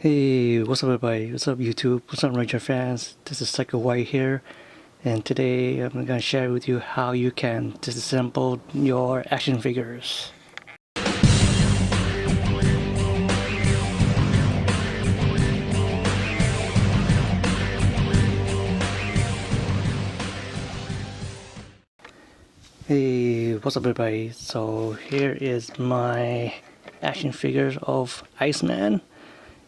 Hey, what's up everybody? What's up YouTube? What's up Ranger fans? This is Psycho White here, and today I'm gonna share with you how you can disassemble your action figures. Hey, what's up everybody? So here is my action figures of Iceman,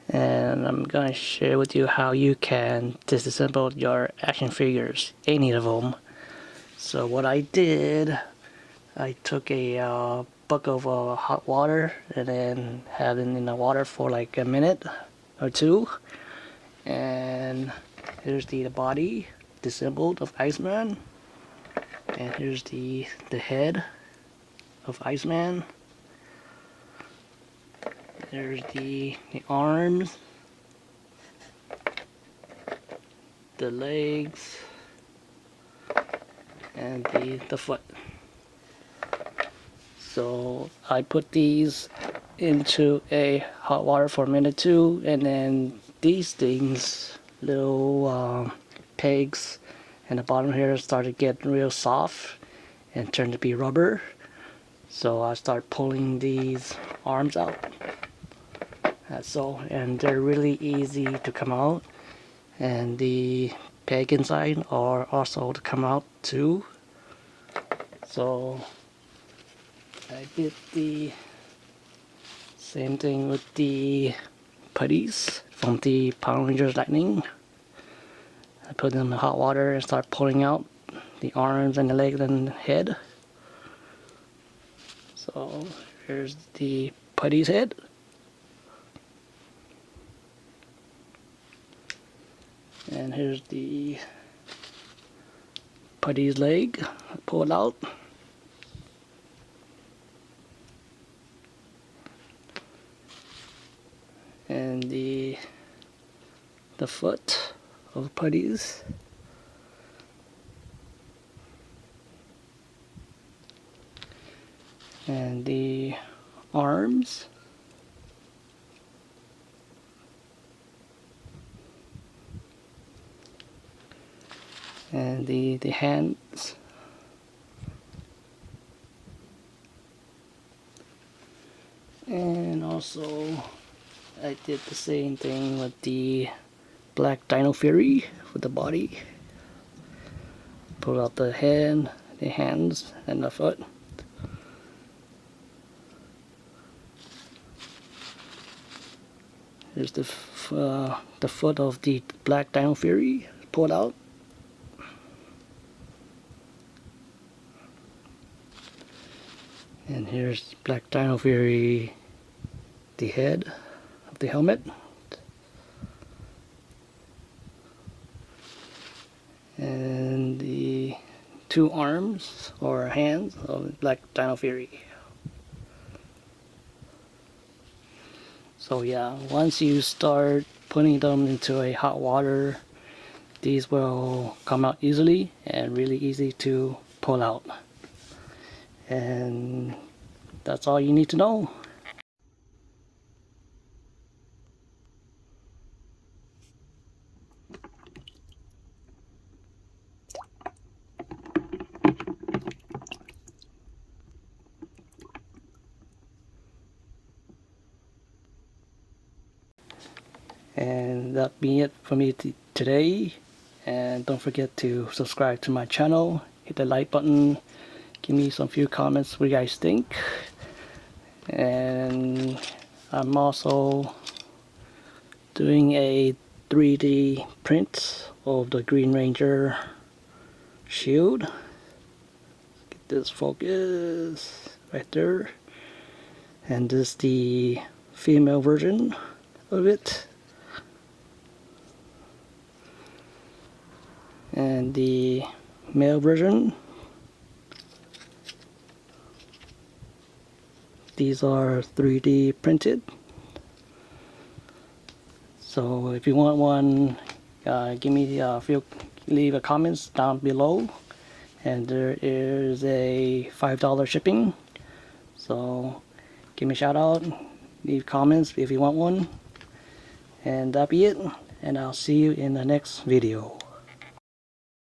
and I'm gonna share with you how you can disassemble your action figures, any of them. So what I did, I took a bucket of hot water and then had it in the water for like a minute or two, and here's the body disassembled of Iceman, and here's the head of Iceman. There's the arms, the legs, and the foot. So I put these into a hot water for a minute too, and then these things, little pegs and the bottom here started getting real soft and turned to be rubber. So I start pulling these arms out. And they're really easy to come out, and the peg inside are also to come out too. So I did the same thing with the putties from the Power Rangers Lightning. I put them in hot water and start pulling out the arms and the legs and the head. So here's the putty's head. And here's the putty's leg. I pull it out. And the foot of putties. And the arms. And the hands. And also I did the same thing with the Black Dino Fury for the body. Pull out the head, the hands, and the foot. Here's the foot of the Black Dino Fury. Pull it out. And here's Black Dino Fury, the head of the helmet. And the two arms or hands of Black Dino Fury. So yeah, once you start putting them into a hot water, these will come out easily and really easy to pull out. And that's all you need to know. And that be it for me today. And don't forget to subscribe to my channel, hit the like button, give me some few comments what you guys think. And I'm also doing a 3D print of the Green Ranger shield. Get this focus right there. And this is the female version of it. And the male version, these are 3D printed. So if you want one, give me leave a comments down below, and there is a $5 shipping. So give me a shout out, leave comments if you want one, And that'll be it, and I'll see you in the next video.